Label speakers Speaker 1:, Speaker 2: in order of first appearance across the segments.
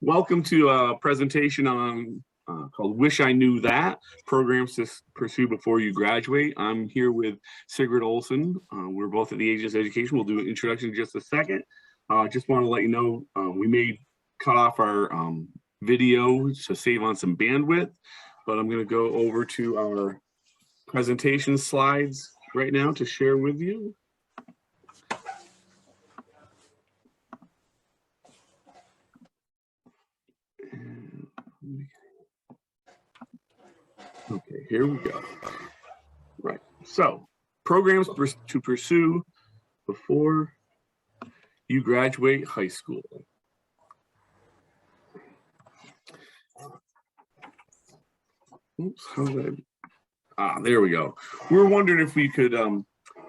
Speaker 1: Welcome to a presentation on called Wish I Knew That, Programs to Pursue Before You Graduate. I'm here with Sigrid Olson. We're both at the Aegis Education. We'll do an introduction in just a second. Just want to let you know we may cut off our video to save on some bandwidth, but I'm going to go over to our presentation slides right now to share with you. Okay, here we go. Right, so programs to pursue before you graduate high school. Oops, how did there we go. We're wondering if we could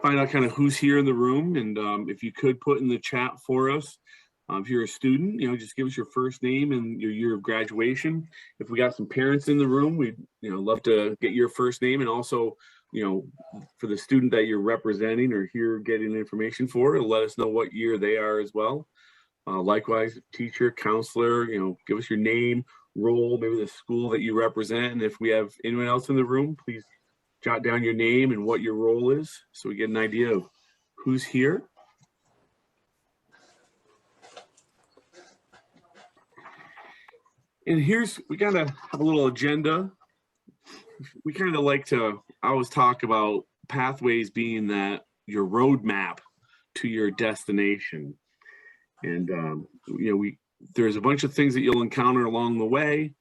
Speaker 1: find out kind of who's here in the room, and if you could put in the chat for us. If you're a student, just give us your first name and your year of graduation. If we got some parents in the room, we'd love to get your first name, and also for the student that you're representing or here getting information for, let us know what year they are as well. Likewise, teacher, counselor, give us your name, role, maybe the school that you represent, and if we have anyone else in the room, please jot down your name and what your role is so we get an idea of who's here. And we kind of have a little agenda. We kind of like to always talk about pathways being your roadmap to your destination. And, there's a bunch of things that you'll encounter along the way.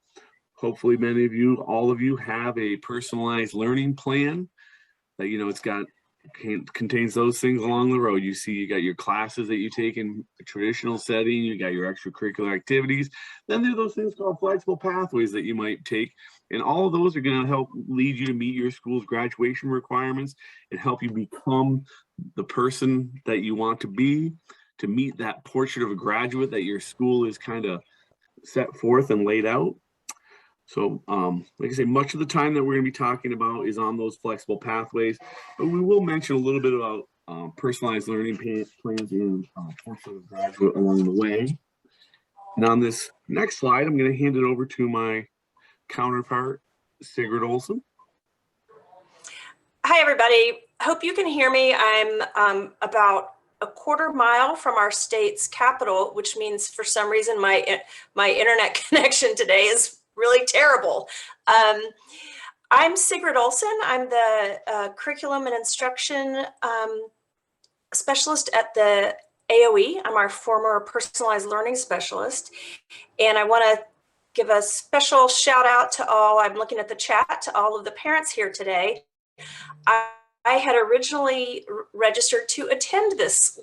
Speaker 1: Hopefully many of you, all of you have a personalized learning plan that, contains those things along the road. You see, you got your classes that you take in a traditional setting, you got your extracurricular activities, then there are those things called flexible pathways that you might take, and all of those are going to help lead you to meet your school's graduation requirements and help you become the person that you want to be, to meet that portrait of a graduate that your school is kind of set forth and laid out. So like I say, much of the time that we're going to be talking about is on those flexible pathways, but we will mention a little bit about personalized learning plans and portrait of graduate along the way. And on this next slide, I'm going to hand it over to my counterpart, Sigrid Olson.
Speaker 2: Hi, everybody. Hope you can hear me. I'm about a quarter mile from our state's capital, which means for some reason my internet connection today is really terrible. I'm Sigrid Olson. I'm the curriculum and instruction specialist at the AOE. I'm our former personalized learning specialist. And I want to give a special shout out to all, I'm looking at the chat, to all of the parents here today. I had originally registered to attend this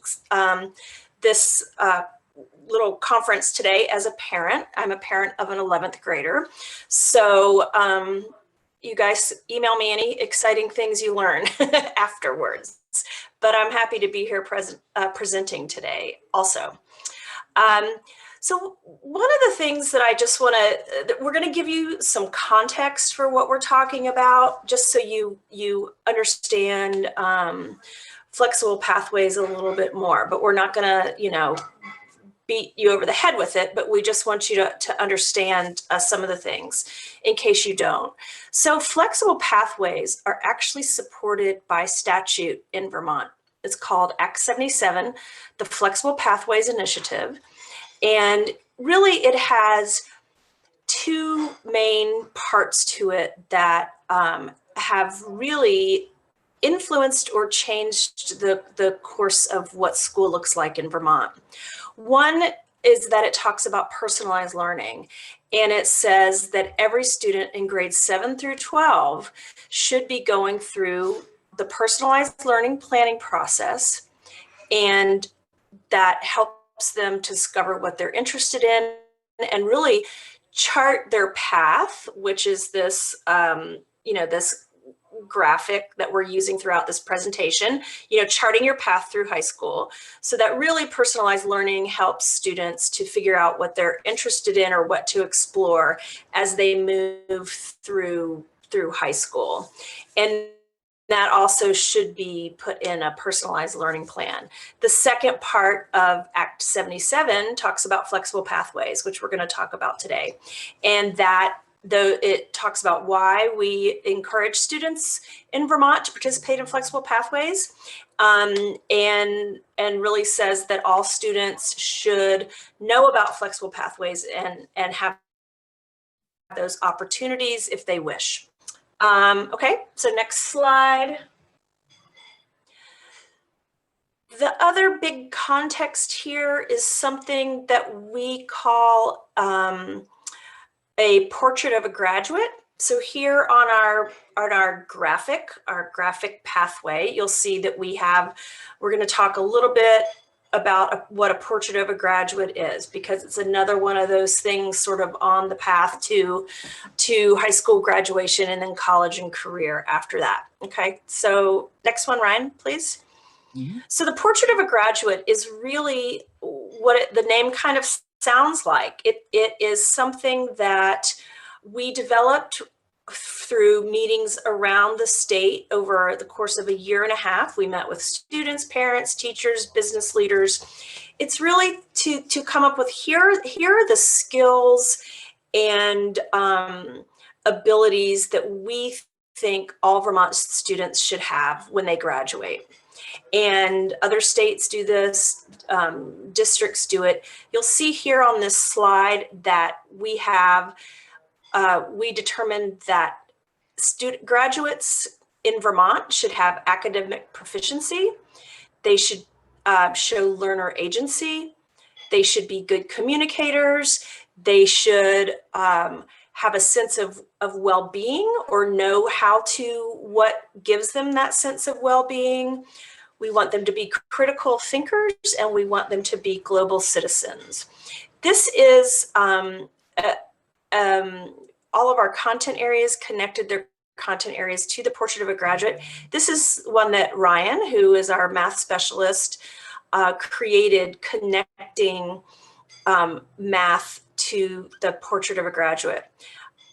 Speaker 2: little conference today as a parent. I'm a parent of an 11th grader. So you guys email me any exciting things you learn afterwards. But I'm happy to be here presenting today also. So one of the things that I just want to, we're going to give you some context for what we're talking about, just so you understand flexible pathways a little bit more, but we're not going to, beat you over the head with it, but we just want you to understand some of the things in case you don't. So flexible pathways are actually supported by statute in Vermont. It's called Act 77, the Flexible Pathways Initiative. And really it has two main parts to it that have really influenced or changed the course of what school looks like in Vermont. One is that it talks about personalized learning, and it says that every student in grades 7 through 12 should be going through the personalized learning planning process, and that helps them to discover what they're interested in and really chart their path, which is this, this graphic that we're using throughout this presentation, charting your path through high school. So that really personalized learning helps students to figure out what they're interested in or what to explore as they move through high school. And that also should be put in a personalized learning plan. The second part of Act 77 talks about flexible pathways, which we're going to talk about today. And that though it talks about why we encourage students in Vermont to participate in flexible pathways, and really says that all students should know about flexible pathways and have those opportunities if they wish. Okay, so next slide. The other big context here is something that we call a portrait of a graduate. So here on our graphic pathway, you'll see that we're going to talk a little bit about what a portrait of a graduate is, because it's another one of those things sort of on the path to high school graduation and then college and career after that. Okay, so next one, Ryan, please. Mm-hmm. So the portrait of a graduate is really what the name kind of sounds like. It is something that we developed through meetings around the state over the course of a year and a half. We met with students, parents, teachers, business leaders. It's really to come up with here are the skills and abilities that we think all Vermont students should have when they graduate. And other states do this, districts do it. You'll see here on this slide that we determined that graduates in Vermont should have academic proficiency. They should show learner agency. They should be good communicators. They should have a sense of well-being or know what gives them that sense of well-being. We want them to be critical thinkers, and we want them to be global citizens. This is all of our content areas connected their content areas to the portrait of a graduate. This is one that Ryan, who is our math specialist, created, connecting math to the portrait of a graduate.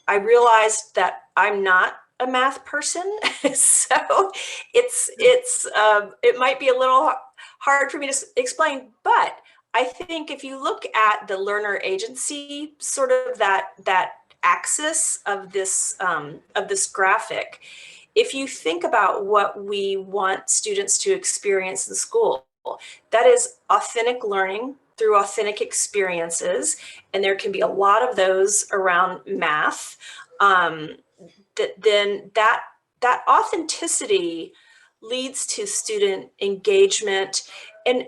Speaker 2: I realized that I'm not a math person, so it might be a little hard for me to explain, but I think if you look at the learner agency, sort of that axis of this graphic, if you think about what we want students to experience in school, that is authentic learning through authentic experiences, and there can be a lot of those around math. Then that authenticity leads to student engagement, and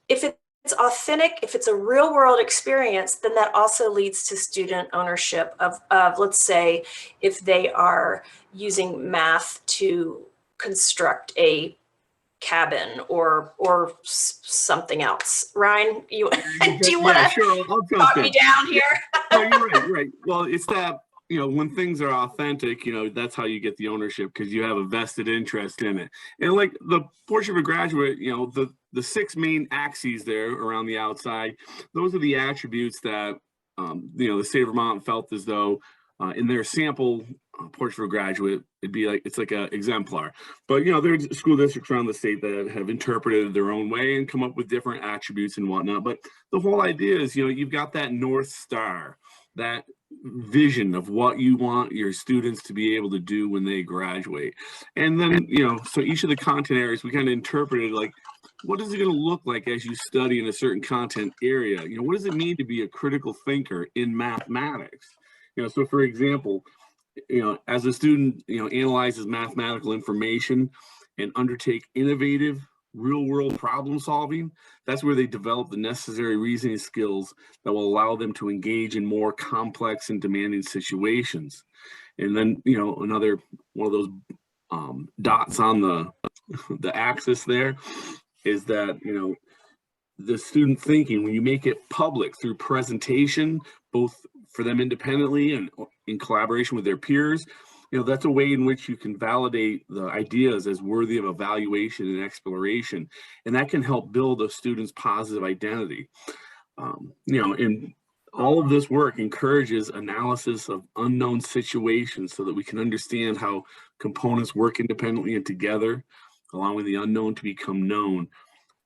Speaker 2: if it's authentic, if it's a real world experience, then that also leads to student ownership of let's say if they are using math to construct a cabin or something else. Ryan, do you want to talk me down here?
Speaker 1: No, you're right. Well, it's that, when things are authentic, that's how you get the ownership, because you have a vested interest in it. And like the portrait of a graduate, the 6 main axes there around the outside, those are the attributes that, the state of Vermont felt as though in their sample portrait of a graduate, it's like an exemplar. But, there's school districts around the state that have interpreted it their own way and come up with different attributes and whatnot. But the whole idea is, you've got that North Star, that vision of what you want your students to be able to do when they graduate. And then, so each of the content areas, we kind of interpreted like, what is it going to look like as you study in a certain content area? What does it mean to be a critical thinker in mathematics? So for example, as a student, analyzes mathematical information and undertake innovative real-world problem solving, that's where they develop the necessary reasoning skills that will allow them to engage in more complex and demanding situations. And then, another one of those dots on the axis there is that, the student thinking, when you make it public through presentation, both for them independently and in collaboration with their peers, that's a way in which you can validate the ideas as worthy of evaluation and exploration. And that can help build a student's positive identity. And All of this work encourages analysis of unknown situations so that we can understand how components work independently and together, allowing the unknown to become known.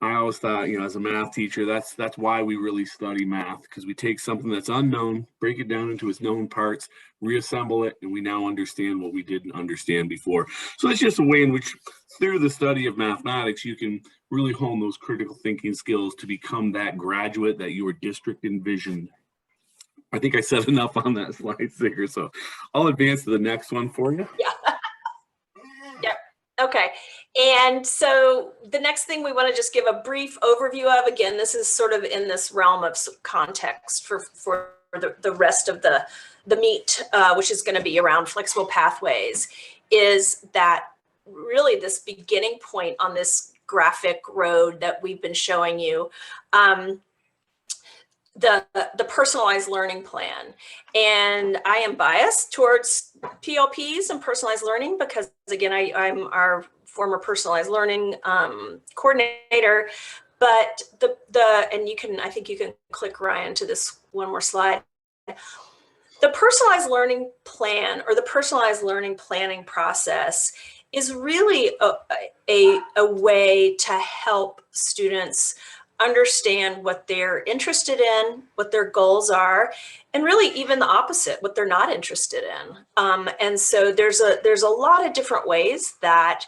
Speaker 1: I always thought, as a math teacher, that's why we really study math, because we take something that's unknown, break it down into its known parts, reassemble it, and we now understand what we didn't understand before. So it's just a way in which, through the study of mathematics, you can really hone those critical thinking skills to become that graduate that your district envisioned. I think I said enough on that slide, Sigrid, so I'll advance to the next one for you.
Speaker 2: Yeah. Yep. Okay. And so the next thing we want to just give a brief overview of, again, this is sort of in this realm of context for the rest of the meat, which is going to be around flexible pathways, is that really this beginning point on this graphic road that we've been showing you, the personalized learning plan. And I am biased towards PLPs and personalized learning because, again, I'm our former personalized learning coordinator. But and I think you can click, Ryan, to this one more slide. The personalized learning plan, or the personalized learning planning process, is really a way to help students understand what they're interested in, what their goals are, and really even the opposite, what they're not interested in. And so there's a lot of different ways that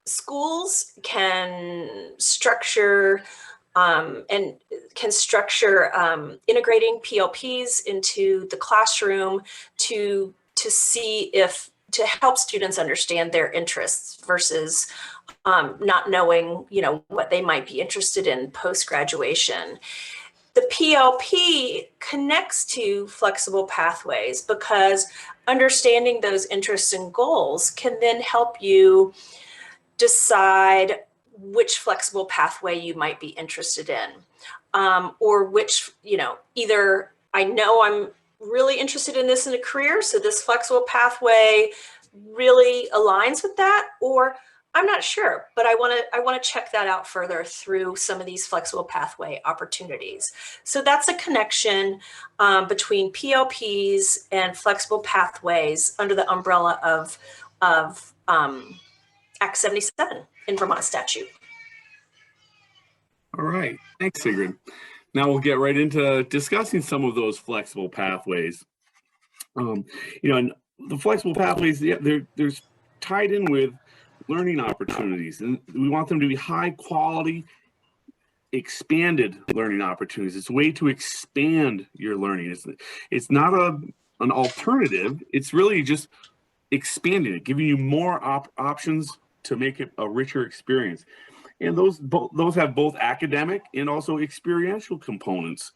Speaker 2: schools can structure integrating PLPs into the classroom to help students understand their interests versus not knowing, what they might be interested in post-graduation. The PLP connects to flexible pathways because understanding those interests and goals can then help you decide which flexible pathway you might be interested in, or which, either I know I'm really interested in this in a career, so this flexible pathway really aligns with that, or I'm not sure, but I want to check that out further through some of these flexible pathway opportunities. So that's a connection between PLPs and flexible pathways under the umbrella of Act 77 in Vermont statute.
Speaker 1: All right, thanks, Sigrid. Now we'll get right into discussing some of those flexible pathways. And the flexible pathways, there's tied in with learning opportunities, and we want them to be high quality, expanded learning opportunities. It's a way to expand your learning. It's not an alternative. It's really just expanding it, giving you more options to make it a richer experience. And those have both academic and also experiential components,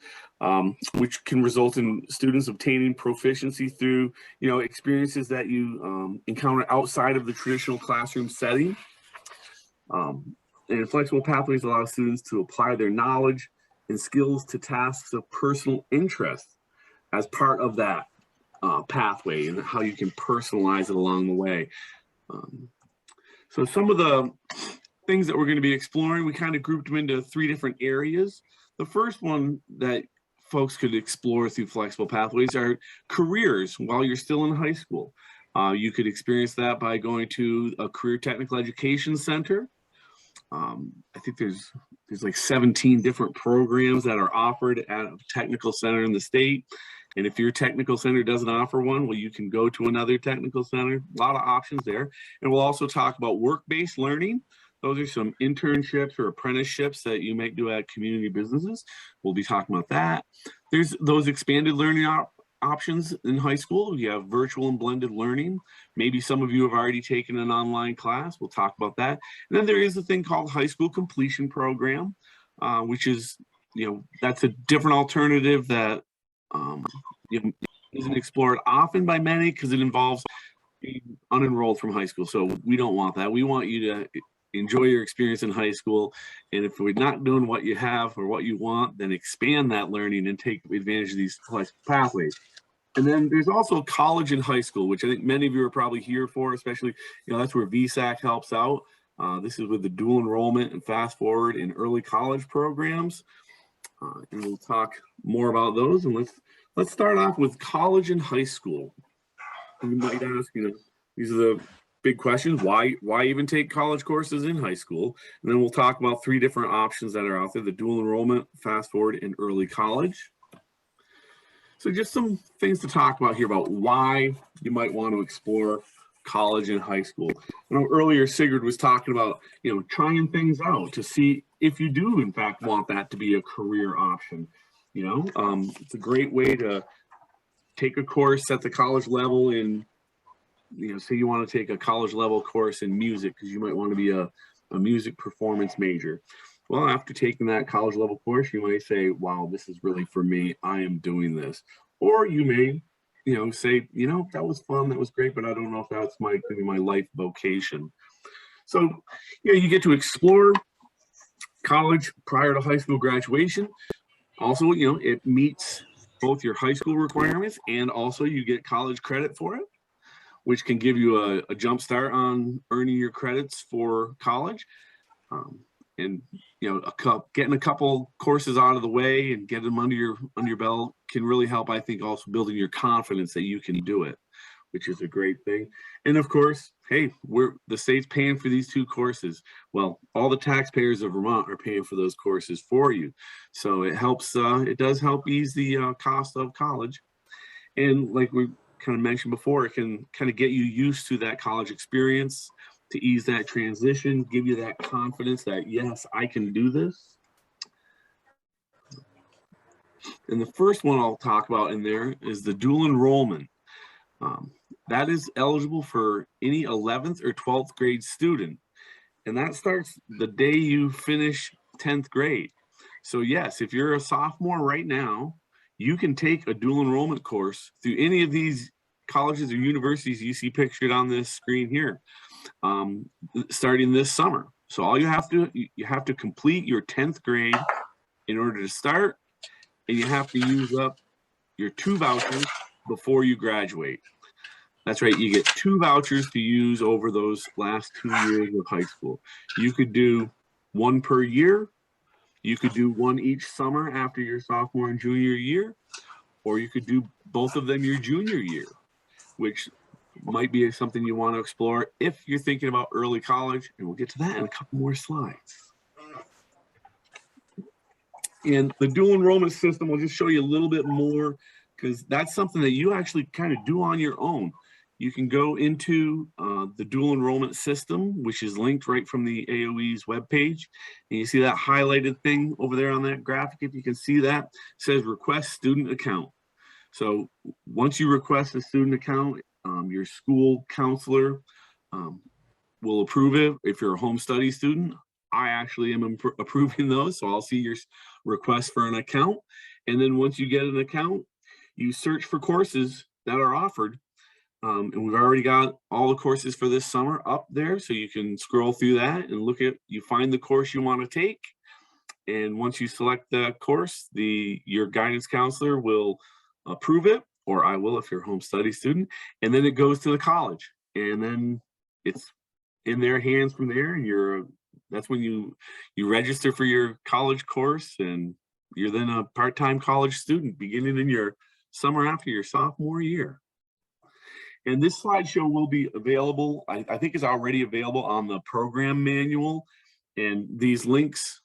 Speaker 1: which can result in students obtaining proficiency through, experiences that you encounter outside of the traditional classroom setting. And flexible pathways allow students to apply their knowledge and skills to tasks of personal interest as part of that pathway, and how you can personalize it along the way. So some of the things that we're going to be exploring, we kind of grouped them into 3 different areas. The first one that folks could explore through flexible pathways are careers while you're still in high school. You could experience that by going to a career technical education center. I think there's like 17 different programs that are offered at a technical center in the state. And if your technical center doesn't offer one, well, you can go to another technical center. A lot of options there. And we'll also talk about work-based learning. Those are some internships or apprenticeships that you might do at community businesses. We'll be talking about that. There's those expanded learning options in high school. You have virtual and blended learning. Maybe some of you have already taken an online class. We'll talk about that. And then there is a thing called high school completion program, which is, that's a different alternative that isn't explored often by many because it involves being unenrolled from high school. So we don't want that. We want you to enjoy your experience in high school. And if we're not doing what you have or what you want, then expand that learning and take advantage of these pathways. And then there's also college and high school, which I think many of you are probably here for, especially, that's where VSAC helps out. This is with the dual enrollment and fast forward in early college programs. And we'll talk more about those. And let's start off with college and high school. And you might ask, these are the big questions. Why even take college courses in high school? And then we'll talk about 3 different options that are out there: the dual enrollment, fast forward, and early college. So just some things to talk about here about why you might want to explore college and high school. Earlier Sigurd was talking about, trying things out to see if you do in fact want that to be a career option. It's a great way to take a course at the college level in, say you want to take a college level course in music because you might want to be a music performance major. Well, after taking that college level course, you might say, wow, this is really for me. I am doing this. Or you may, say, that was fun, that was great, but I don't know if that's going to be my life vocation. So, you get to explore college prior to high school graduation. Also, it meets both your high school requirements and also you get college credit for it, which can give you a jump start on earning your credits for college. And getting a couple courses out of the way and getting them under your belt can really help, I think, also building your confidence that you can do it, which is a great thing. And of course, hey, the state's paying for these 2 courses. Well, all the taxpayers of Vermont are paying for those courses for you. So it helps, it does help ease the cost of college. And like we kind of mentioned before, it can kind of get you used to that college experience, to ease that transition, give you that confidence that, yes, I can do this. And the first one I'll talk about in there is the dual enrollment. That is eligible for any 11th or 12th grade student. And that starts the day you finish 10th grade. So yes, if you're a sophomore right now, you can take a dual enrollment course through any of these colleges or universities you see pictured on this screen here, starting this summer. So all you have to complete your 10th grade in order to start, and you have to use up your 2 vouchers before you graduate. That's right, you get 2 vouchers to use over those last 2 years of high school. You could do 1 per year, you could do 1 each summer after your sophomore and junior year, or you could do both of them your junior year, which might be something you want to explore if you're thinking about early college, and we'll get to that in a couple more slides. And the dual enrollment system will just show you a little bit more, because that's something that you actually kind of do on your own. You can go into the dual enrollment system, which is linked right from the AOE's webpage. And you see that highlighted thing over there on that graphic. If you can see that, it says request student account. So once you request a student account, your school counselor will approve it. If you're a home study student, I actually am approving those. So I'll see your request for an account. And then once you get an account, you search for courses that are offered. And we've already got all the courses for this summer up there. So you can scroll through that and you find the course you want to take. And once you select the course, your guidance counselor will approve it, or I will if you're a home study student. And then it goes to the college. And then it's in their hands from there. And that's when you register for your college course, and you're then a part-time college student beginning in your summer after your sophomore year. And this slideshow will be available, I think is already available on the program manual. And there's links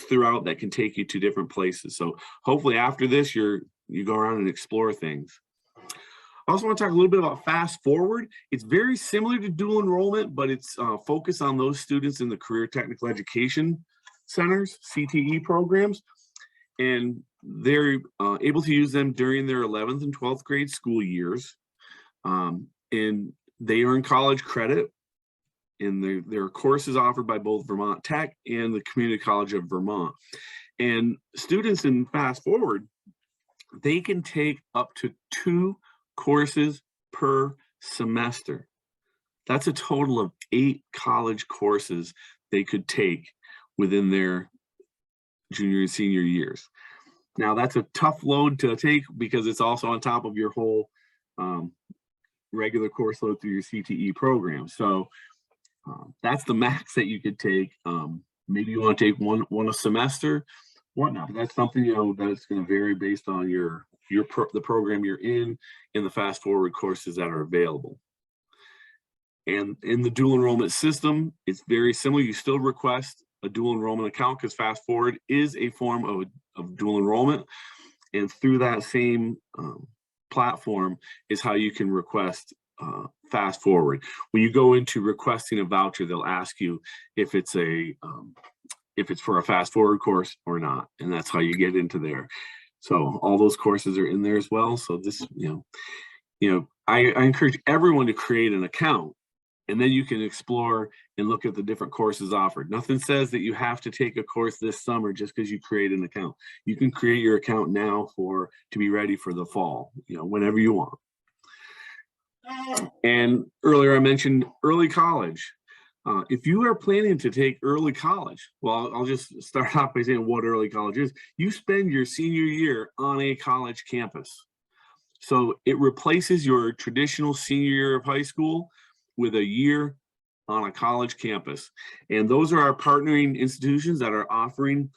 Speaker 1: throughout that can take you to different places. So hopefully after this, you go around and explore things. I also want to talk a little bit about Fast Forward. It's very similar to dual enrollment, but it's focused on those students in the Career Technical Education Centers, CTE programs. And they're able to use them during their 11th and 12th grade school years. And they earn college credit. And there are courses offered by both Vermont Tech and the Community College of Vermont. And students in Fast Forward, they can take up to 2 courses per semester. That's a total of 8 college courses they could take within their junior and senior years. Now that's a tough load to take because it's also on top of your whole regular course load through your CTE program. So that's the max that you could take. Maybe you want to take one a semester, whatnot. But that's something, that's going to vary based on the program you're in and the fast forward courses that are available. And in the dual enrollment system, it's very similar. You still request a dual enrollment account because fast forward is a form of dual enrollment. And through that same platform is how you can request fast forward. When you go into requesting a voucher, they'll ask you if it's for a fast forward course or not, and that's how you get into there. So all those courses are in there as well. So this, I encourage everyone to create an account, and then you can explore and look at the different courses offered. Nothing says that you have to take a course this summer just because you create an account. You can create your account now to be ready for the fall, whenever you want. And earlier I mentioned early college. If you are planning to take early college, well, I'll just start off by saying what early college is. You spend your senior year on a college campus. So it replaces your traditional senior year of high school with a year on a college campus. And those are our partnering institutions that are offering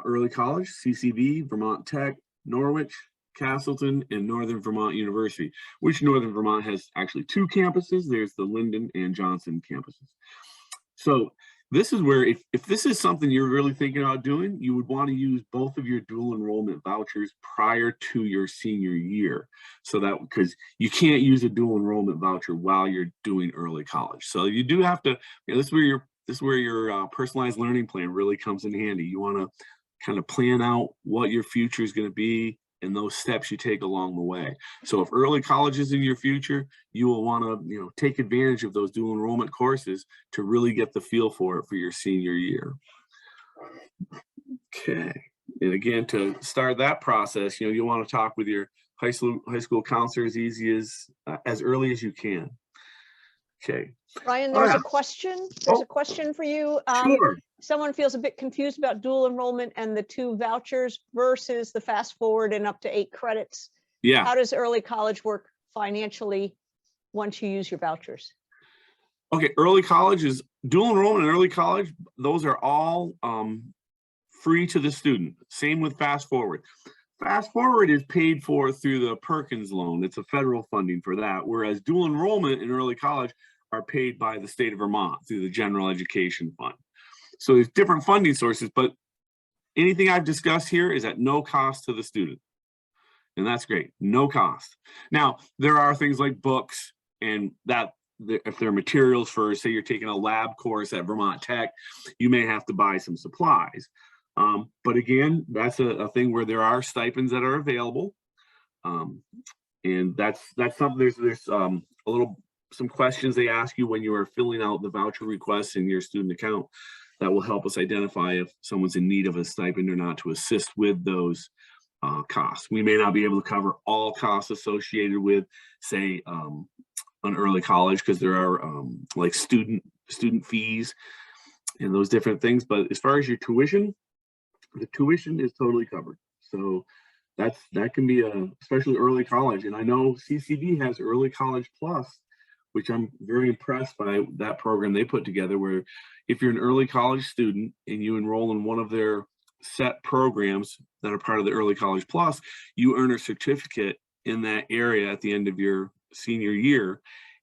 Speaker 1: early college: CCV, Vermont Tech, Norwich, Castleton, and Northern Vermont University, which Northern Vermont has actually 2 campuses. There's the Linden and Johnson campuses. So this is where, if this is something you're really thinking about doing, you would want to use both of your dual enrollment vouchers prior to your senior year. So that, because you can't use a dual enrollment voucher while you're doing early college. So you do have to, this is where your personalized learning plan really comes in handy. You want to kind of plan out what your future is going to be and those steps you take along the way. So if early college is in your future, you will want to, take advantage of those dual enrollment courses to really get the feel for it for your senior year. Okay, and again, to start that process, you want to talk with your high school counselor as early as you can. Okay.
Speaker 3: Ryan, there's a question. There's a question for you.
Speaker 1: Sure.
Speaker 3: Someone feels a bit confused about dual enrollment and the 2 vouchers versus the fast forward and up to 8 credits.
Speaker 1: Yeah.
Speaker 3: How does early college work financially once you use your vouchers?
Speaker 1: Okay, early college is dual enrollment and early college. Those are all free to the student. Same with fast forward. Fast forward is paid for through the Perkins loan. It's a federal funding for that. Whereas dual enrollment and early college are paid by the state of Vermont through the General Education Fund. So there's different funding sources, but anything I've discussed here is at no cost to the student. And that's great, no cost. Now, there are things like books and that if there are materials for, say you're taking a lab course at Vermont Tech, you may have to buy some supplies. But again, that's a thing where there are stipends that are available. And that's something, there's some questions they ask you when you are filling out the voucher requests in your student account that will help us identify if someone's in need of a stipend or not to assist with those costs. We may not be able to cover all costs associated with, say, an early college, because there are like student fees and those different things. But as far as your tuition, the tuition is totally covered. So that can be especially early college. And I know CCV has Early College Plus, which I'm very impressed by that program they put together, where if you're an early college student and you enroll in one of their set programs that are part of the Early College Plus, you earn a certificate in that area at the end of your senior year.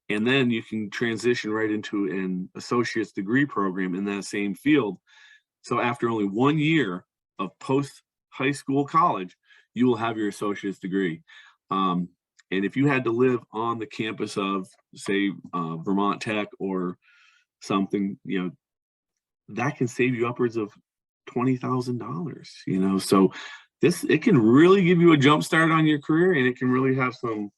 Speaker 1: And then you can transition right into an associate's degree program in that same field. So after only 1 year of post-high school college, you will have your associate's degree. And if you had to live on the campus of, say, Vermont Tech or something, that can save you upwards of $20,000, so it can really give you a jump start on your career, and it can really have some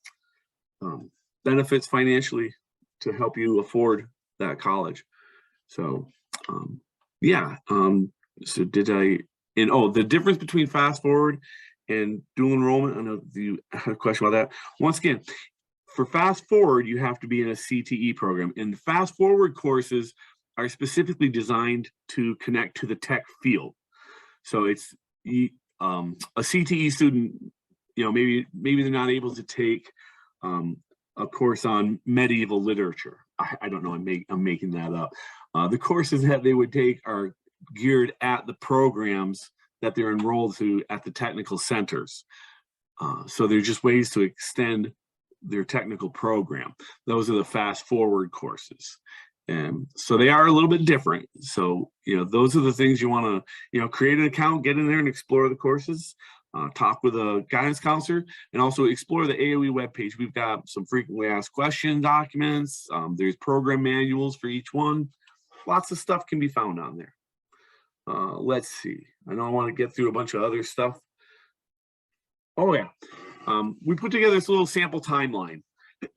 Speaker 1: benefits financially to help you afford that college. So so the difference between fast forward and dual enrollment, I know you had a question about that. Once again, for fast forward, you have to be in a CTE program, and fast forward courses are specifically designed to connect to the tech field. So it's a CTE student, maybe they're not able to take a course on medieval literature. I don't know, I'm making that up. The courses that they would take are geared at the programs that they're enrolled to at the technical centers. So they're just ways to extend their technical program. Those are the fast forward courses. And so they are a little bit different. So, those are the things you want to, create an account, get in there and explore the courses, talk with a guidance counselor, and also explore the AOE webpage. We've got some frequently asked question documents. There's program manuals for each one. Lots of stuff can be found on there. Let's see. I know I want to get through a bunch of other stuff. Oh yeah. We put together this little sample timeline.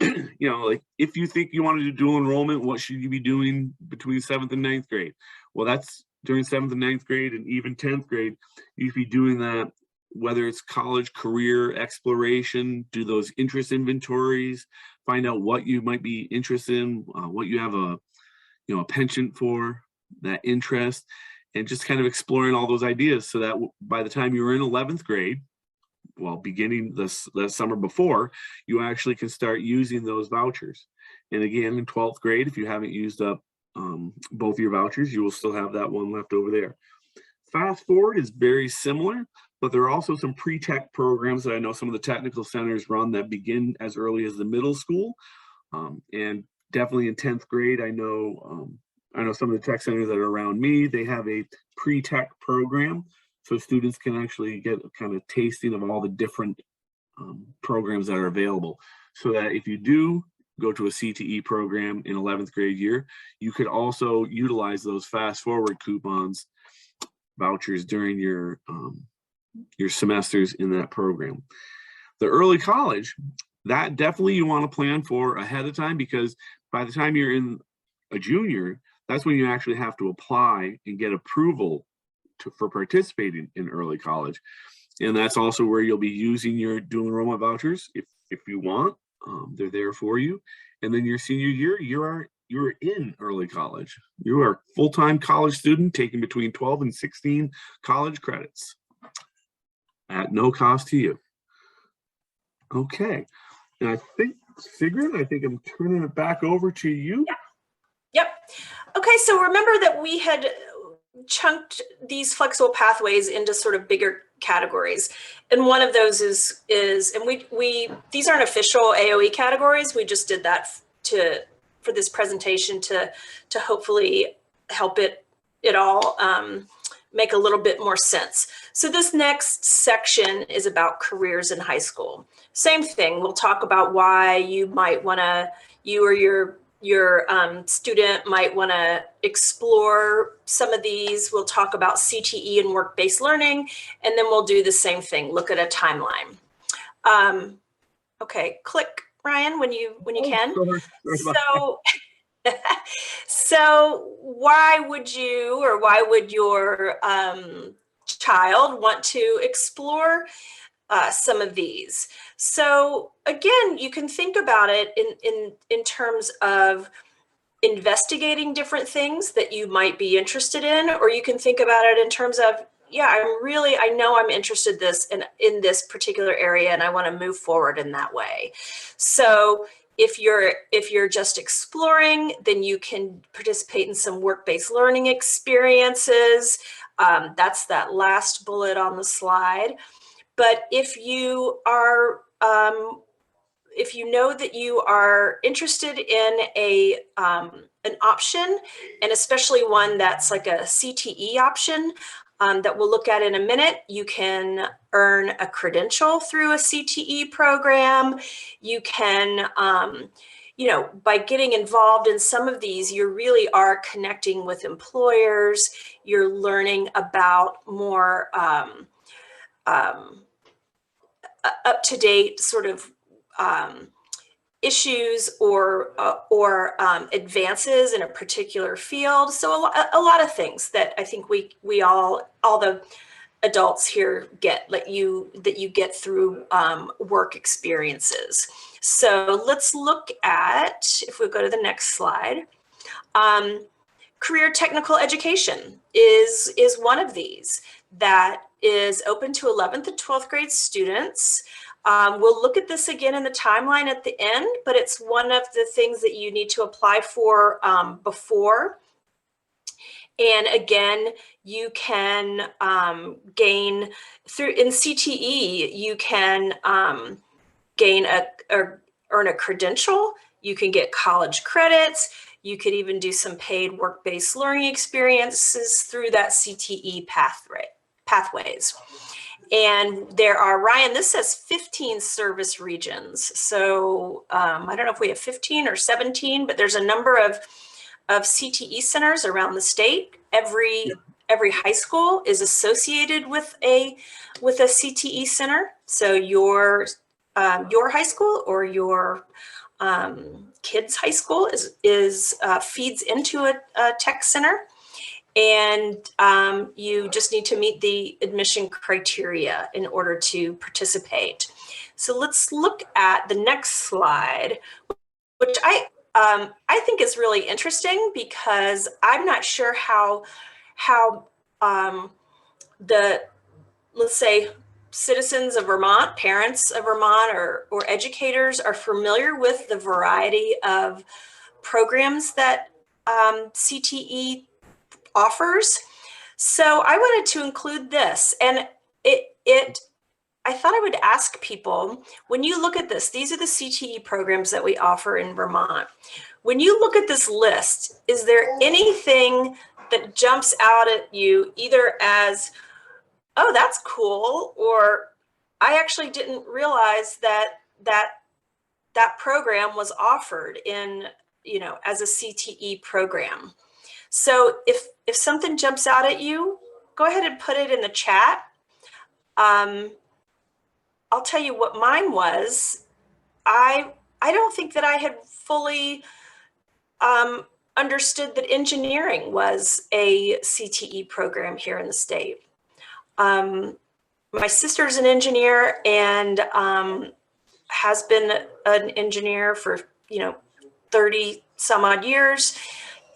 Speaker 1: Like if you think you want to do dual enrollment, what should you be doing between 7th and 9th grade? Well, that's during 7th and 9th grade, and even 10th grade, you should be doing that, whether it's college career exploration, do those interest inventories, find out what you might be interested in, what you have a penchant for, that interest, and just kind of exploring all those ideas so that by the time you're in 11th grade, well, beginning the summer before, you actually can start using those vouchers. And again, in 12th grade, if you haven't used up both your vouchers, you will still have that one left over there. Fast forward is very similar, but there are also some pre-tech programs that I know some of the technical centers run that begin as early as the middle school. And definitely in 10th grade, I know some of the tech centers that are around me, they have a pre-tech program. So students can actually get a kind of tasting of all the different programs that are available. So that if you do go to a CTE program in 11th grade year, you could also utilize those fast forward coupons, vouchers during your semesters in that program. The early college, that definitely you want to plan for ahead of time, because by the time you're in a junior, that's when you actually have to apply and get approval for participating in early college. And that's also where you'll be using your dual enrollment vouchers if you want. They're there for you. And then your senior year, you're in early college. You are a full-time college student taking between 12 and 16 college credits at no cost to you. Okay. And I think, Sigrid, I'm turning it back over to you.
Speaker 2: Yep. Okay, so remember that we had chunked these flexible pathways into sort of bigger categories, and one of those is and we these aren't official AOE categories. We just did that for this presentation to hopefully help it all make a little bit more sense. So this next section is about careers in high school. Same thing. We'll talk about why you might want to, you or your student might want to explore some of these. We'll talk about CTE and work-based learning, and then we'll do the same thing, look at a timeline. Okay, click, Ryan, when you can. So why would you, or why would your child want to explore some of these? So again, you can think about it in terms of investigating different things that you might be interested in, or you can think about it in terms of, yeah, I know I'm interested in this particular area, and I want to move forward in that way. So if you're just exploring, then you can participate in some work-based learning experiences. That's that last bullet on the slide. But if you are, if you know that you are interested in an option, and especially one that's like a CTE option that we'll look at in a minute, you can earn a credential through a CTE program. You can, by getting involved in some of these, you really are connecting with employers. You're learning about more up-to-date sort of issues or advances in a particular field. So a lot of things that I think we all the adults here get, that you get through work experiences. So let's look at, if we go to the next slide, career technical education is one of these that is open to 11th and 12th grade students. We'll look at this again in the timeline at the end, but it's one of the things that you need to apply for before. And again, you can gain through in CTE, you can gain or earn a credential. You can get college credits. You could even do some paid work-based learning experiences through that CTE pathways. And there are, Ryan, this says 15 service regions. So I don't know if we have 15 or 17, but there's a number of CTE centers around the state. Every high school is associated with a CTE center. So your high school or your kids' high school is feeds into a tech center. And you just need to meet the admission criteria in order to participate. So let's look at the next slide, which I think is really interesting because I'm not sure how the, let's say, citizens of Vermont, parents of Vermont, or educators are familiar with the variety of programs that CTE offers. So I wanted to include this, and I thought I would ask people, when you look at this, these are the CTE programs that we offer in Vermont. When you look at this list, is there anything that jumps out at you either as, oh, that's cool, or I actually didn't realize that program was offered in, as a CTE program? So if something jumps out at you, go ahead and put it in the chat. I'll tell you what mine was. I don't think that I had fully understood that engineering was a CTE program here in the state. My sister's an engineer and has been an engineer for 30 some odd years,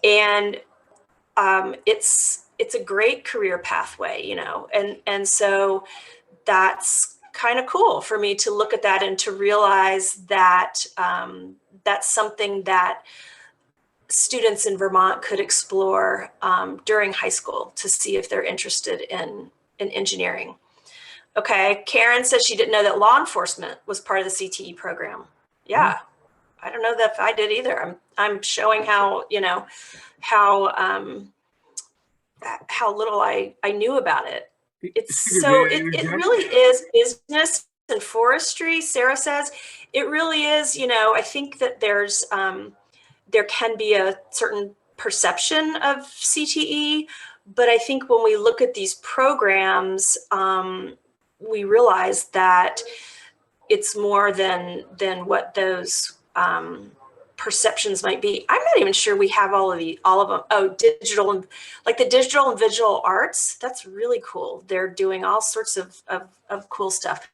Speaker 2: and it's a great career pathway, and so that's kind of cool for me to look at that and to realize that that's something that students in Vermont could explore during high school to see if they're interested in engineering. Okay, Karen says she didn't know that law enforcement was part of the CTE program. Yeah, I don't know that if I did either. I'm showing how how little I knew about it. It's so it really is business and forestry. Sarah says it really is. I think that there's there can be a certain perception of CTE, but I think when we look at these programs, we realize that it's more than what those perceptions might be. I'm not even sure we have all of them. Oh, digital, like the digital and visual arts. That's really cool. They're doing all sorts of cool stuff.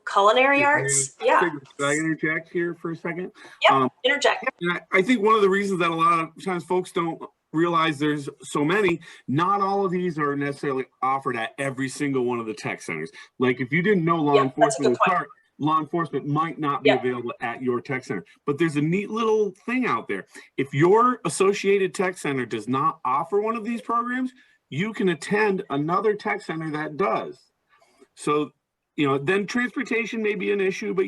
Speaker 2: Culinary arts. Yeah.
Speaker 1: Can I interject here for a second?
Speaker 2: Yeah, interject.
Speaker 1: And I think one of the reasons that a lot of times folks don't realize there's so many, not all of these are necessarily offered at every single one of the tech centers. Like if you didn't know law enforcement was part, law enforcement might not be available at your tech center. But there's a neat little thing out there. If your associated tech center does not offer one of these programs, you can attend another tech center that does. So, then transportation may be an issue, but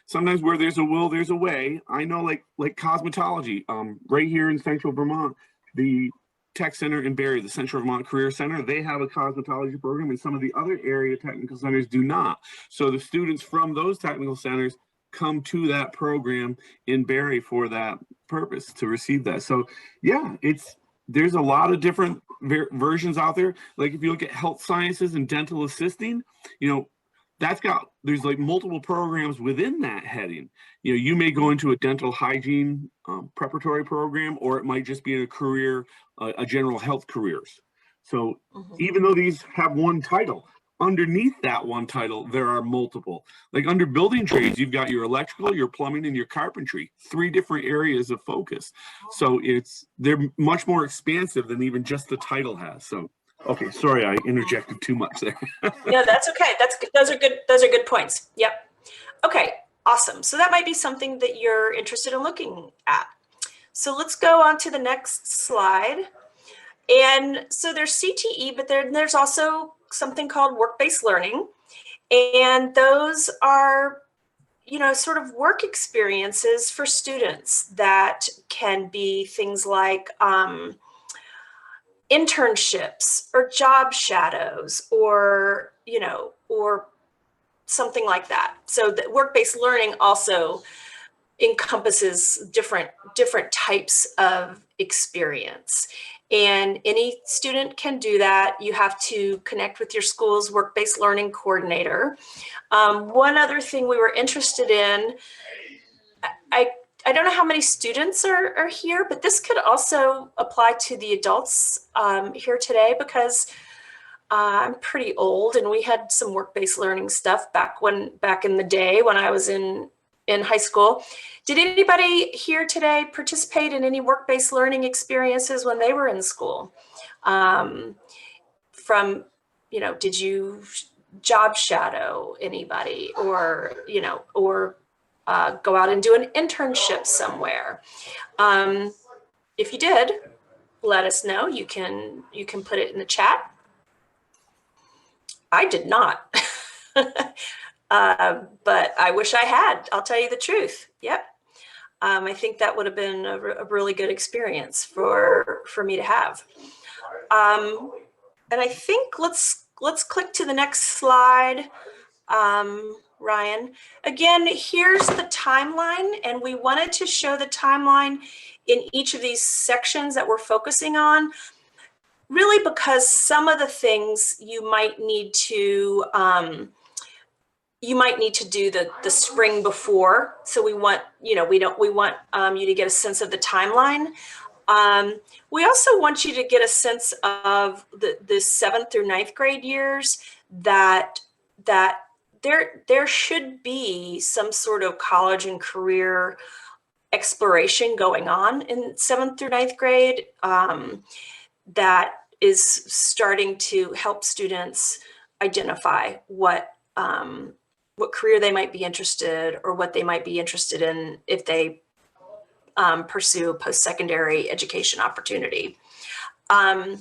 Speaker 1: sometimes where there's a will, there's a way. I know like cosmetology, right here in central Vermont, the tech center in Barrie, the Central Vermont Career Center, they have a cosmetology program, and some of the other area technical centers do not. So the students from those technical centers come to that program in Barrie for that purpose, to receive that. So yeah, there's a lot of different versions out there. Like if you look at health sciences and dental assisting, there's like multiple programs within that heading. You may go into a dental hygiene preparatory program, or it might just be in a career, a general health careers. So even though these have one title, underneath that one title, there are multiple. Like under building trades, you've got your electrical, your plumbing, and your carpentry, 3 different areas of focus. So they're much more expansive than even just the title has. So okay, sorry, I interjected too much there.
Speaker 2: No, that's okay. Those are good points. Yep. Okay, awesome. So that might be something that you're interested in looking at. So let's go on to the next slide. And so there's CTE, but there's also something called work-based learning. And those are, you know, sort of work experiences for students that can be things like internships or job shadows, or, you know, or something like that. So the work-based learning also encompasses different types of experience. And any student can do that. You have to connect with your school's work-based learning coordinator. One other thing we were interested in, I don't know how many students are here, but this could also apply to the adults here today, because I'm pretty old and we had some work-based learning stuff back in the day when I was in high school. Did anybody here today participate in any work-based learning experiences when they were in school? From, you know, did you job shadow anybody, or, you know, or go out and do an internship somewhere? If you did, let us know. You can put it in the chat. I did not. But I wish I had, I'll tell you the truth. Yep. I think that would have been a really good experience for me to have. And I think let's click to the next slide, Ryan. Again, here's the timeline, and we wanted to show the timeline in each of these sections that we're focusing on, really because some of the things you might need to do the spring before. So we want, you know, we want you to get a sense of the timeline. We also want you to get a sense of the 7th through 9th grade years, that there should be some sort of college and career exploration going on in 7th through 9th grade that is starting to help students identify what career they might be interested, or what they might be interested in if they pursue a post-secondary education opportunity. And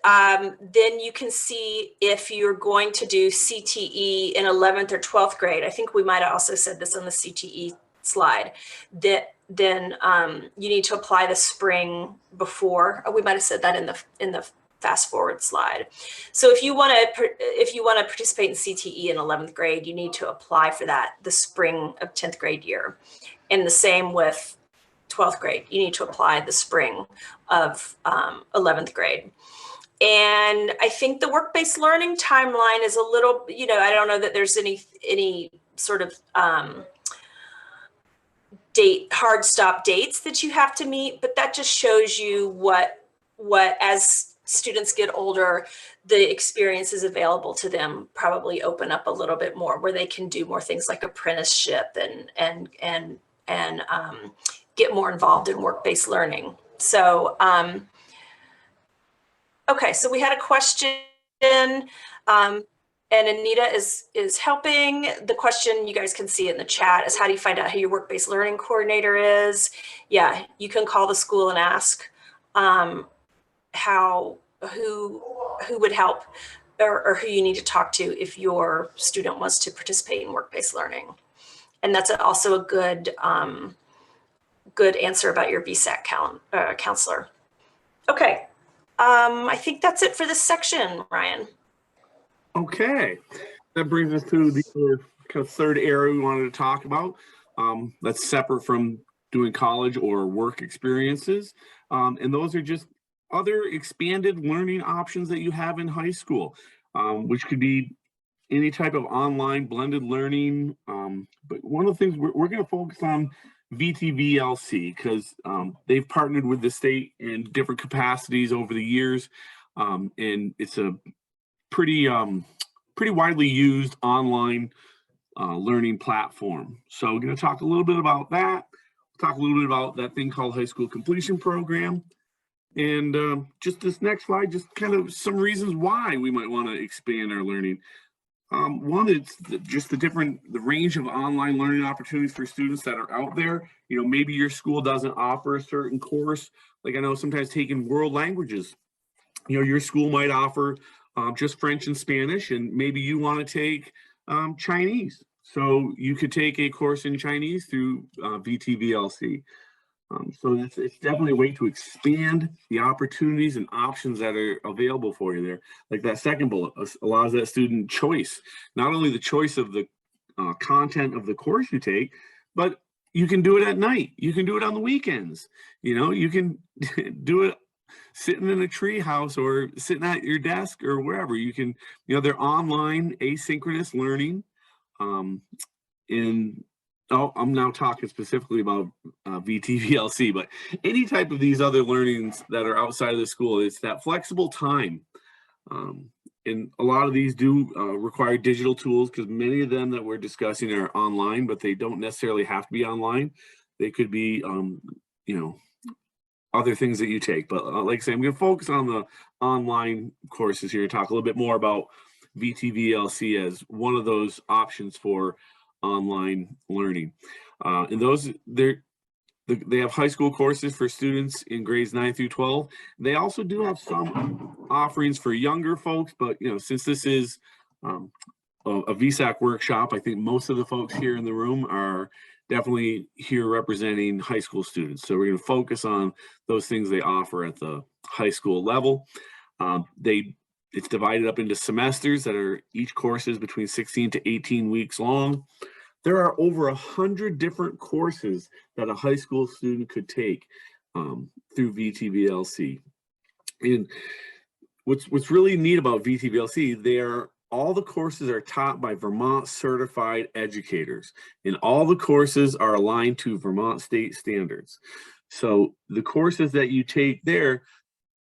Speaker 2: then you can see if you're going to do CTE in 11th or 12th grade. I think we might have also said this on the CTE slide, that then you need to apply the spring before. We might have said that in the fast forward slide. So if you want to participate in CTE in 11th grade, you need to apply for that the spring of 10th grade year. And the same with 12th grade. You need to apply the spring of 11th grade. And I think the work-based learning timeline is a little, you know, I don't know that there's any sort of hard stop dates that you have to meet, but that just shows you what as students get older, the experiences available to them probably open up a little bit more, where they can do more things like apprenticeship and get more involved in work-based learning. So, okay, so we had a question, and Anita is helping. The question, you guys can see it in the chat, is how do you find out who your work-based learning coordinator is? Yeah, you can call the school and ask who would help, or who you need to talk to if your student wants to participate in work-based learning. And that's also a good answer about your VSAC counselor. Okay, I think that's it for this section, Ryan.
Speaker 1: Okay, that brings us to the kind of third area we wanted to talk about. That's separate from doing college or work experiences. And those are just other expanded learning options that you have in high school, which could be any type of online blended learning. But one of the things we're going to focus on VTVLC, because they've partnered with the state in different capacities over the years. And it's a pretty widely used online learning platform. So we're going to talk a little bit about that. Talk a little bit about that thing called High School Completion Program. And just this next slide, just kind of some reasons why we might want to expand our learning. One is just the range of online learning opportunities for students that are out there. You know, maybe your school doesn't offer a certain course, like I know sometimes taking world languages, your school might offer just French and Spanish, and maybe you want to take Chinese. So you could take a course in Chinese through VTVLC. So it's definitely a way to expand the opportunities and options that are available for you there. Like that second bullet allows that student choice, not only the choice of the content of the course you take, but you can do it at night. You can do it on the weekends. You can do it sitting in a tree house or sitting at your desk or wherever. You can, they're online asynchronous learning. I'm now talking specifically about VTVLC, but any type of these other learnings that are outside of the school, it's that flexible time. And a lot of these do require digital tools, because many of them that we're discussing are online, but they don't necessarily have to be online. They could be, other things that you take. But like I say, I'm going to focus on the online courses here and talk a little bit more about VTVLC as one of those options for online learning. And those, they have high school courses for students in grades 9 through 12. They also do have some offerings for younger folks, but since this is a VSAC workshop, I think most of the folks here in the room are definitely here representing high school students. So we're going to focus on those things they offer at the high school level. It's divided up into semesters that are, each course is between 16 to 18 weeks long. There are over 100 different courses that a high school student could take through VTVLC. And what's really neat about VTVLC, all the courses are taught by Vermont certified educators, and all the courses are aligned to Vermont state standards. So the courses that you take there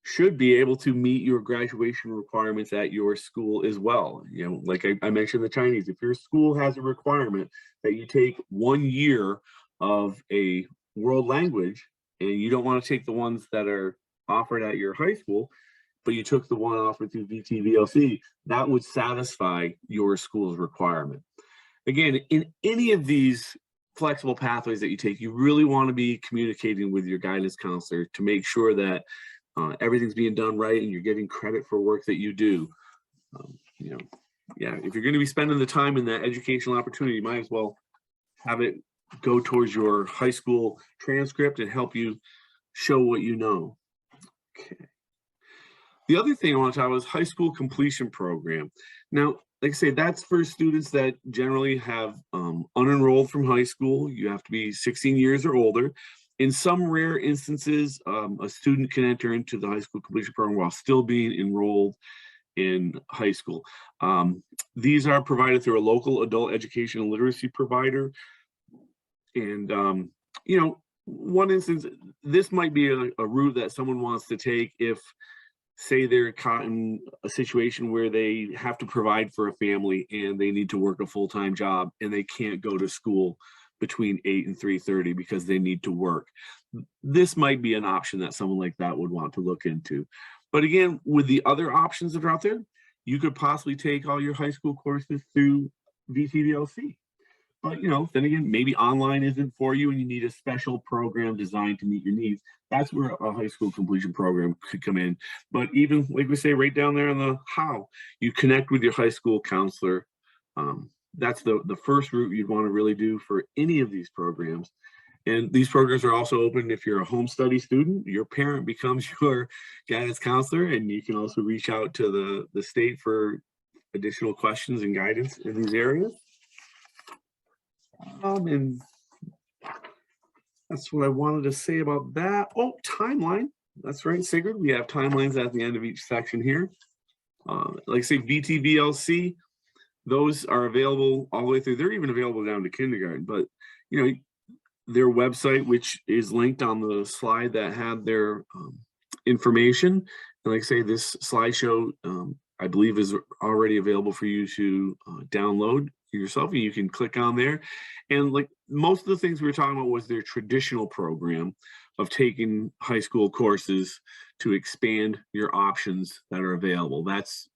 Speaker 1: should be able to meet your graduation requirements at your school as well. Like I mentioned the Chinese, if your school has a requirement that you take 1 year of a world language, and you don't want to take the ones that are offered at your high school, but you took the one offered through VTVLC, that would satisfy your school's requirement. Again, in any of these flexible pathways that you take, you really want to be communicating with your guidance counselor to make sure that everything's being done right and you're getting credit for work that you do. If you're going to be spending the time in that educational opportunity, you might as well have it go towards your high school transcript and help you show what you know. Okay. The other thing I want to talk about is high school completion program. Now, like I say, that's for students that generally have unenrolled from high school. You have to be 16 years or older. In some rare instances, a student can enter into the high school completion program while still being enrolled in high school. These are provided through a local adult education and literacy provider. And, one instance, this might be a route that someone wants to take if, say, they're caught in a situation where they have to provide for a family and they need to work a full-time job and they can't go to school between 8 and 3:30 because they need to work. This might be an option that someone like that would want to look into. But again, with the other options that are out there, you could possibly take all your high school courses through VTVLC. But then again, maybe online isn't for you and you need a special program designed to meet your needs. That's where a high school completion program could come in. But even, like we say, right down there on the how, you connect with your high school counselor. That's the first route you'd want to really do for any of these programs. And these programs are also open if you're a home study student. Your parent becomes your guidance counselor, and you can also reach out to the state for additional questions and guidance in these areas. And that's what I wanted to say about that. Oh, timeline. That's right, Sigrid. We have timelines at the end of each section here. Like I say, VTVLC, those are available all the way through. They're even available down to kindergarten. But, their website, which is linked on the slide that had their information. And like I say, this slideshow, I believe, is already available for you to download yourself, and you can click on there. And like most of the things we were talking about was their traditional program of taking high school courses to expand your options that are available. That's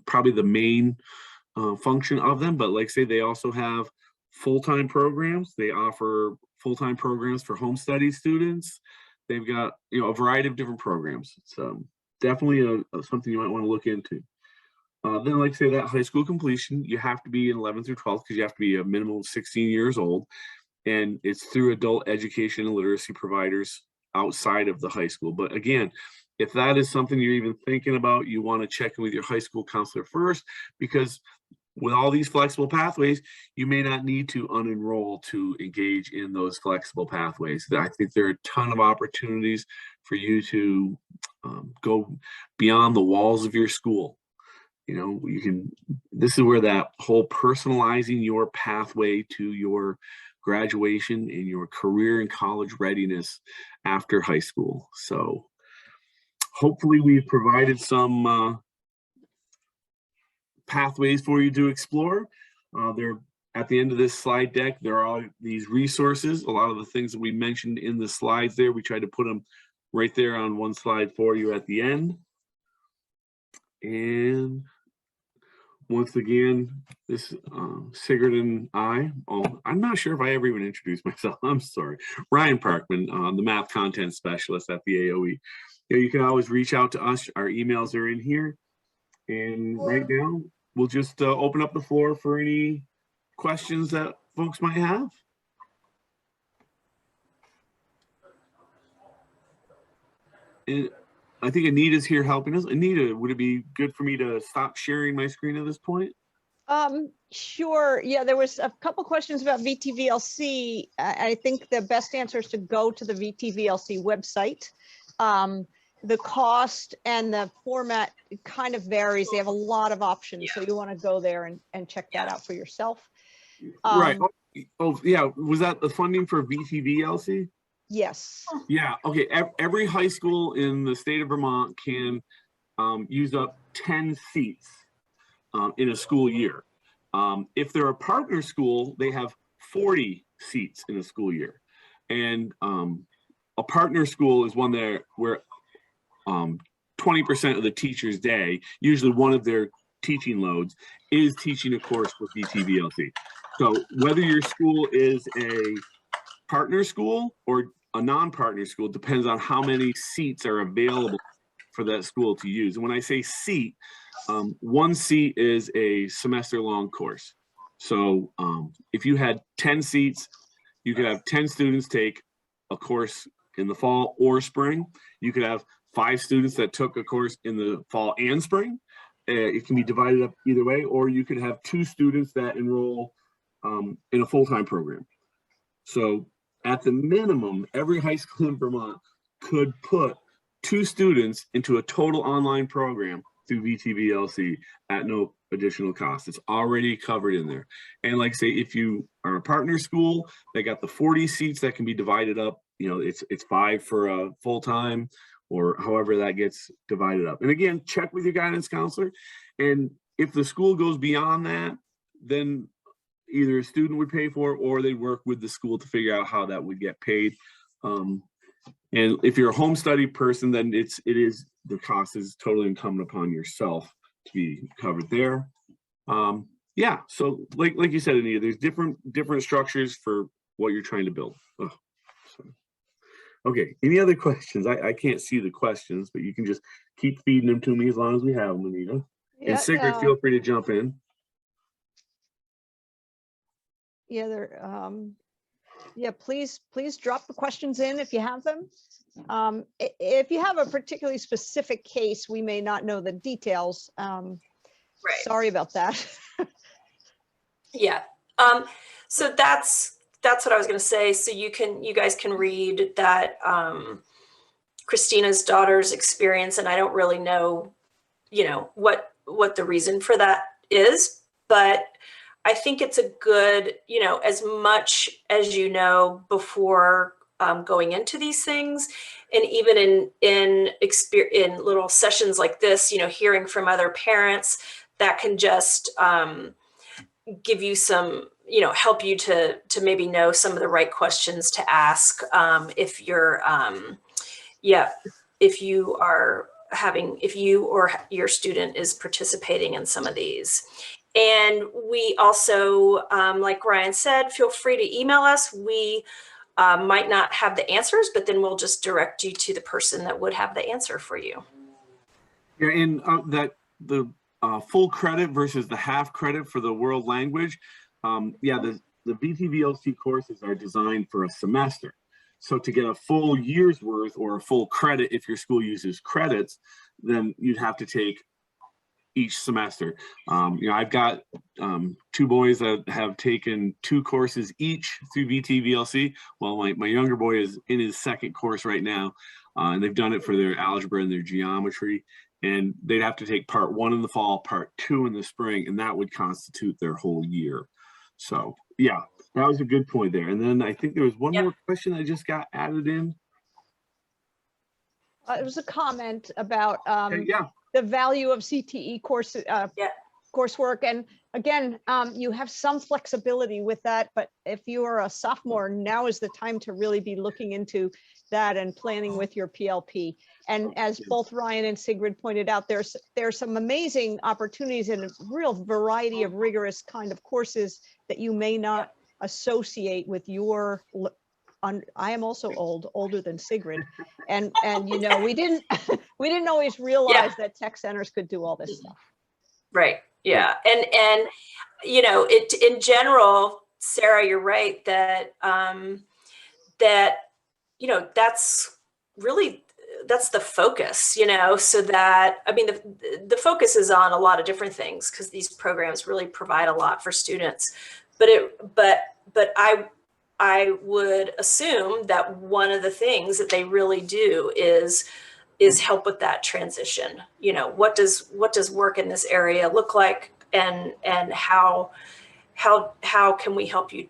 Speaker 1: probably the main function of them. But like I say, they also have full-time programs. They offer full-time programs for home study students. they've got, you know, a variety of different programs. It's definitely something you might want to look into. Then, like I say, that high school completion, you have to be in 11th through 12th because you have to be a minimum of 16 years old. And it's through adult education and literacy providers outside of the high school. But again, if that is something you're even thinking about, you want to check in with your high school counselor first, because with all these flexible pathways, you may not need to unenroll to engage in those flexible pathways. I think there are a ton of opportunities for you to go beyond the walls of your school. You know, you can, this is where that whole personalizing your pathway to your graduation and your career and college readiness after high school. So hopefully we've provided some pathways for you to explore. They're at the end of this slide deck. There are all these resources. A lot of the things that we mentioned in the slides there, we tried to put them right there on one slide for you at the end. And once again, this Sigurd and I'm not sure if I ever even introduced myself. I'm sorry. Ryan Parkman, the math content specialist at the AOE. You can always reach out to us. Our emails are in here. And right now, we'll just open up the floor for any questions that folks might have. And I think Anita's here helping us. Anita, would it be good for me to stop sharing my screen at this point?
Speaker 3: Sure. Yeah, there was a couple questions about VTVLC. I think the best answer is to go to the VTVLC website. The cost and the format kind of varies. They have a lot of options. So you want to go there and check that out for yourself.
Speaker 1: Right. Oh, yeah. Was that the funding for VTVLC?
Speaker 3: Yes.
Speaker 1: Yeah. Okay. Every high school in the state of Vermont can use up 10 seats in a school year. If they're a partner school, they have 40 seats in a school year. And a partner school is one there where 20% of the teacher's day, usually one of their teaching loads, is teaching a course with VTVLC. So whether your school is a partner school or a non-partner school depends on how many seats are available for that school to use. And when I say seat, one seat is a semester-long course. So if you had 10 seats, you could have 10 students take a course in the fall or spring. You could have 5 students that took a course in the fall and spring. It can be divided up either way, or you could have 2 students that enroll in a full-time program. So at the minimum, every high school in Vermont could put 2 students into a total online program through VTVLC at no additional cost. It's already covered in there. And like I say, if you are a partner school, they got the 40 seats that can be divided up. You know, it's 5 for a full-time, or however that gets divided up. And again, check with your guidance counselor. And if the school goes beyond that, then either a student would pay for it or they work with the school to figure out how that would get paid. And if you're a home study person, then the cost is totally incumbent upon yourself to be covered there. Yeah, so like you said, Anita, there's different structures for what you're trying to build. Okay, any other questions? I can't see the questions, but you can just keep feeding them to me as long as we have them, Anita.
Speaker 3: Yeah,
Speaker 1: and Sigrid, feel free to jump in.
Speaker 3: Yeah, please drop the questions in if you have them. If you have a particularly specific case, we may not know the details.
Speaker 2: Right.
Speaker 3: Sorry about that.
Speaker 2: Yeah. So that's what I was going to say. So you guys can read that Christina's daughter's experience, and I don't really know, what the reason for that is, but I think it's a good, as much as before going into these things, and even in little sessions like this, hearing from other parents, that can just give you some, help you to maybe know some of the right questions to ask if you're, if you or your student is participating in some of these. And we also, like Ryan said, feel free to email us. We might not have the answers, but then we'll just direct you to the person that would have the answer for you.
Speaker 1: Yeah, and the full credit versus the half credit for the world language. Yeah, the VTVLC courses are designed for a semester. So to get a full year's worth or a full credit, if your school uses credits, then you'd have to take each semester. You know, I've got 2 boys that have taken 2 courses each through VTVLC. Well, my younger boy is in his 2nd course right now, and they've done it for their algebra and their geometry. And they'd have to take part 1 in the fall, part 2 in the spring, and that would constitute their whole year. So yeah, that was a good point there. And then I think there was one more question I just got added in.
Speaker 3: It was a comment about
Speaker 1: Yeah.
Speaker 3: the value of CTE course, coursework. And again, you have some flexibility with that, but if you are a sophomore, now is the time to really be looking into that and planning with your PLP. And as both Ryan and Sigrid pointed out, there's some amazing opportunities and a real variety of rigorous kind of courses that you may not associate with your, I am also older than Sigrid. And you know, we didn't always realize that tech centers could do all this stuff.
Speaker 2: Right. Yeah. And you know, in general, Sarah, you're right that that, you know, that's the focus, you know, so that, I mean, the focus is on a lot of different things because these programs really provide a lot for students. But I would assume that one of the things that they really do is help with that transition. You know, what does work in this area look like, and how can we help you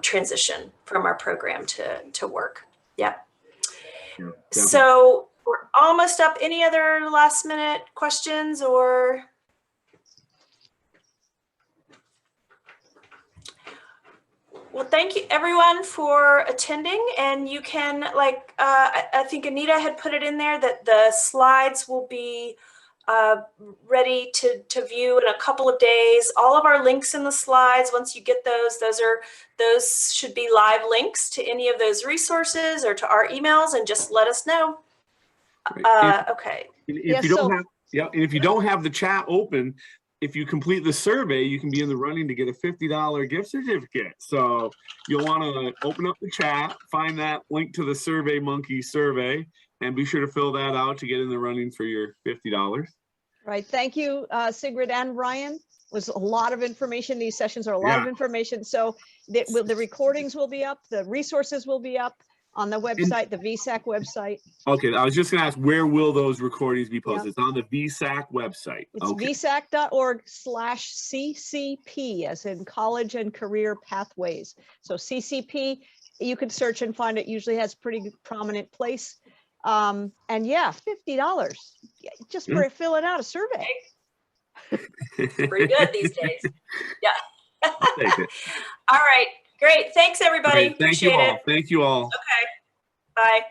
Speaker 2: transition from our program to work? Yeah. So we're almost up. Any other last minute questions or? Well, thank you everyone for attending, and you can, like, I think Anita had put it in there that the slides will be ready to view in a couple of days. All of our links in the slides, once you get those should be live links to any of those resources or to our emails, and just let us know. Okay.
Speaker 1: If you don't have the chat open, if you complete the survey, you can be in the running to get a $50 gift certificate. So you'll want to open up the chat, find that link to the Survey Monkey survey, and be sure to fill that out to get in the running for your $50.
Speaker 3: Right. Thank you, Sigrid and Ryan. It was a lot of information. These sessions are a lot of information. So the recordings will be up. The resources will be up on the website, the VSAC website.
Speaker 1: Okay, I was just going to ask, where will those recordings be posted? It's on the VSAC website.
Speaker 3: It's vsac.org/CCP, as in College and Career Pathways. So CCP, you can search and find it. Usually has pretty prominent place. And yeah, $50 just for filling out a survey.
Speaker 2: Pretty good these days. Yeah.
Speaker 1: I'll take it.
Speaker 2: All right. Great. Thanks, everybody.
Speaker 1: Great. Thank you all. Thank you all.
Speaker 2: Okay. Bye.